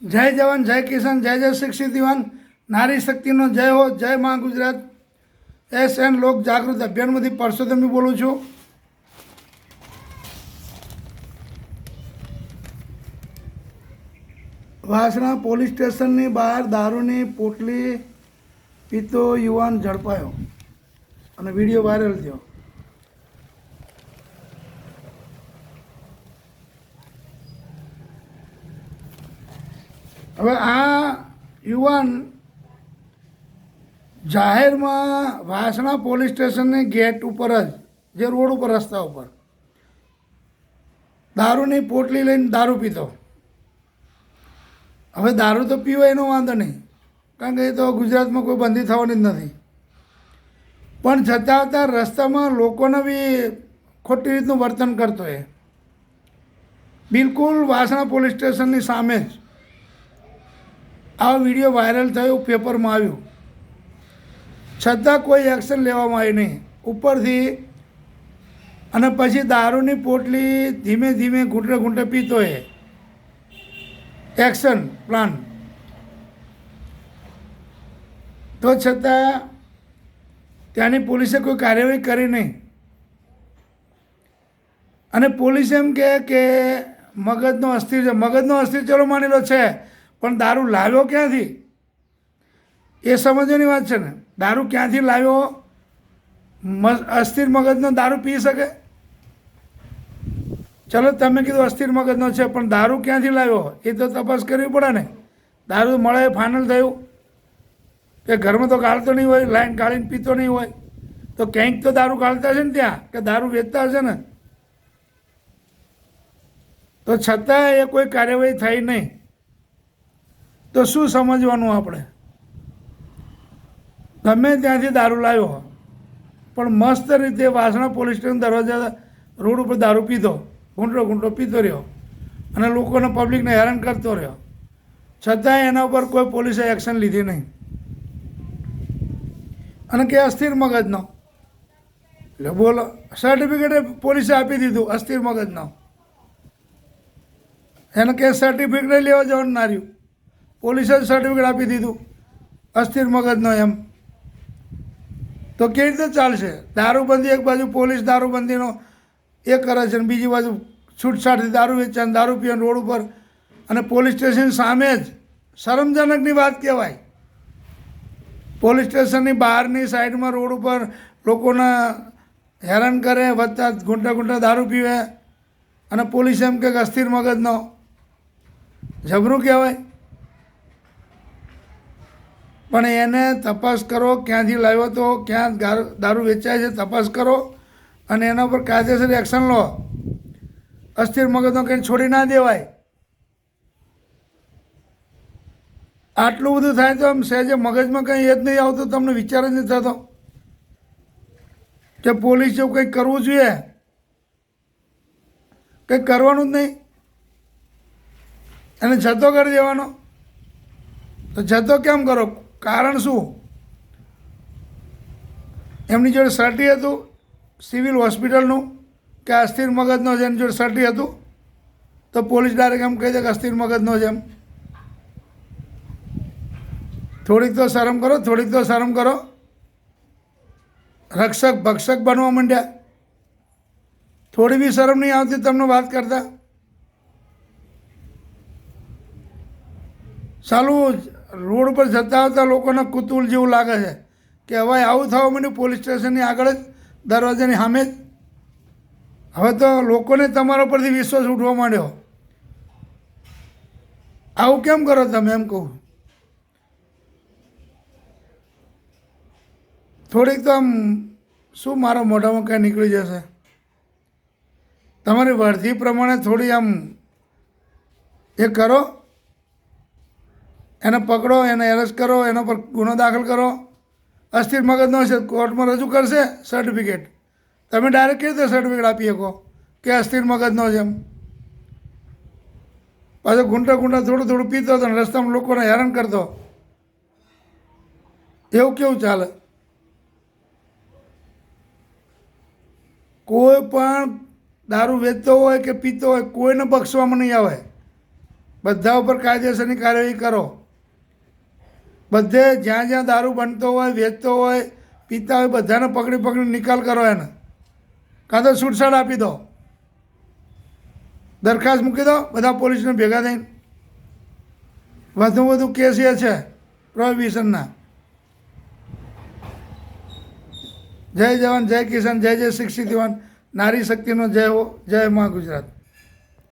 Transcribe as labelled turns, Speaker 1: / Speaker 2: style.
Speaker 1: જય જવાન, જય કિસાન, જય જય શિક્ષિત યુવાન, નારી શક્તિનો જય હો. જય મા ગુજરાત. SN લોક જાગૃત અભિયાનમાંથી પરસોત્તમી બોલું છું. વાસણા પોલીસ સ્ટેશનની બહાર દારૂની પોટલી પીતો યુવાન ઝડપાયો અને વિડીયો વાયરલ થયો. હવે આ યુવાન જાહેરમાં વાસણા પોલીસ સ્ટેશનની ગેટ ઉપર જ, જે રોડ ઉપર રસ્તા ઉપર દારૂની પોટલી લઈને દારૂ પીતો. હવે દારૂ તો પીવો એનો વાંધો નહીં, કારણ કે એ તો ગુજરાતમાં કોઈ બંધી થવાની જ નથી, પણ જતા આવતા રસ્તામાં લોકોને બી ખોટી રીતનું વર્તન કરતો એ બિલકુલ વાસણા પોલીસ સ્ટેશનની સામે જ આ વિડીયો વાયરલ થયો, પેપરમાં આવ્યું, છતાં કોઈ એક્શન લેવામાં આવી નહીં ઉપરથી. અને પછી દારૂની પોટલી ધીમે ધીમે ઘૂંટે ઘૂંટે પીતો એ એક્શન પ્લાન. તો છતાં ત્યાંની પોલીસે કોઈ કાર્યવાહી કરી નહીં. અને પોલીસ એમ કહે કે મગજનો અસ્થિર છે. મગજનો અસ્થિર ચલો માની લો છે, પણ દારૂ લાવ્યો ક્યાંથી એ સમજવાની વાત છે ને. દારૂ ક્યાંથી લાવ્યો? અસ્થિર મગજનો દારૂ પી શકે? ચલો તમે કીધું અસ્થિર મગજનો છે, પણ દારૂ ક્યાંથી લાવ્યો એ તો તપાસ કરવી પડે ને. દારૂ મળે ફાઇનલ થયું કે ઘરમાં તો ગાળતો નહીં હોય, લાઈન ગાળીને પીતો નહીં હોય, તો ક્યાંક તો દારૂ ગાળતા છે ને ત્યાં, કે દારૂ વેચતા હશે ને. તો છતાં એ કોઈ કાર્યવાહી થઈ નહીં. તો શું સમજવાનું આપણે? ગમે ત્યાંથી દારૂ લાવ્યો, પણ મસ્ત રીતે વાસણા પોલીસ સ્ટેશન દરવાજા રોડ ઉપર દારૂ પીધો, ઘૂંટો પીતો રહ્યો અને લોકોને પબ્લિકને હેરાન કરતો રહ્યો, છતાં એના ઉપર કોઈ પોલીસે એક્શન લીધી નહીં. અને કે અસ્થિર મગજનો, એટલે બોલો, સર્ટિફિકેટ પોલીસે આપી દીધું અસ્થિર મગજનો. એને કે સર્ટિફિકેટ લેવા જવાનું ના રહ્યું, પોલીસે જ સર્ટિફિકેટ આપી દીધું અસ્થિર મગજનો એમ. તો કેવી રીતે ચાલશે? દારૂબંધી એક બાજુ પોલીસ દારૂબંધીનો એ કરે છે, અને બીજી બાજુ છૂટછાટથી દારૂ વેચાણ, દારૂ પીવાનું રોડ ઉપર, અને પોલીસ સ્ટેશન સામે જ. શરમજનકની વાત કહેવાય. પોલીસ સ્ટેશનની બહારની સાઈડમાં રોડ ઉપર લોકોને હેરાન કરે, વત્તા ઘૂંટા દારૂ પીવે, અને પોલીસ એમ કે અસ્થિર મગજનો. જબરું કહેવાય. પણ એને તપાસ કરો, ક્યાંથી લાવ્યો તો, ક્યાં દારૂ વેચાય છે તપાસ કરો, અને એના ઉપર કાયદેસર એક્શન લો. અસ્થિર મગજનો કંઈ છોડી ના દેવાય. આટલું બધું થાય તો આમ સહેજે મગજમાં કંઈ એ જ નહીં આવતું, તમને વિચાર જ નથી થતો કે પોલીસ જેવું કંઈક કરવું જોઈએ? કંઈક કરવાનું જ નહીં, એને જતો કરી દેવાનો. તો જતો કેમ કરો? કારણ શું? એમની જોડે સર્ટી હતું સિવિલ હોસ્પિટલનું કે અસ્થિર મગજનો છે, એની જોડે સર્ટી હતું, તો પોલીસ ડાયરેક્ટ એમ કહી દે કે અસ્થિર મગજનો છે એમ. થોડીક તો શરમ કરો, થોડીક તો શરમ કરો. રક્ષક ભક્ષક બનવા માંડ્યા. થોડી બી શરમ નહીં આવતી તમને વાત કરતા? સાલું રોડ પર જતા આવતા લોકોને કુતુલ જેવું લાગે છે કે હવે આવું થવા માંડ્યું પોલીસ સ્ટેશનની આગળ જ, દરવાજાની સામે જ. હવે તો લોકોને તમારા પરથી વિશ્વાસ ઉઠવા માંડ્યો. આવું કેમ કરો તમે એમ કહું? થોડીક તો આમ શું મારા મોઢામાં કંઈ નીકળી જશે? તમારી વર્ધી પ્રમાણે થોડી આમ એ કરો, એને પકડો, એને એરેસ્ટ કરો, એના પર ગુનો દાખલ કરો. અસ્થિર મગજનો છે, કોર્ટમાં રજૂ કરશે સર્ટિફિકેટ. તમે ડાયરેક્ટ કેવી રીતે સર્ટિફિકેટ આપી શકો કે અસ્થિર મગજનો છે એમ? પાછો ઘૂંટા થોડું પીતો હતો ને રસ્તામાં લોકોને હેરાન કરતો. એવું કેવું ચાલે? કોઈ પણ દારૂ વેચતો હોય કે પીતો હોય, કોઈને બક્ષવામાં નહીં આવે. બધા ઉપર કાયદેસરની કાર્યવાહી કરો. બધે જ્યાં જ્યાં દારૂ બનતો હોય, વેચતો હોય, પીતા હોય, બધાને પકડી પકડી નિકાલ કરો એને, કાં તો છૂટછાટ આપી દો, દરખાસ્ત મૂકી દો બધા પોલીસને ભેગા થઈને. વધુ વધુ કેસ એ છે પ્રોહિબિશનના. જય જવાન, જય કિસાન, જય જય 61. નારી શક્તિનો જય હો. જય મા ગુજરાત.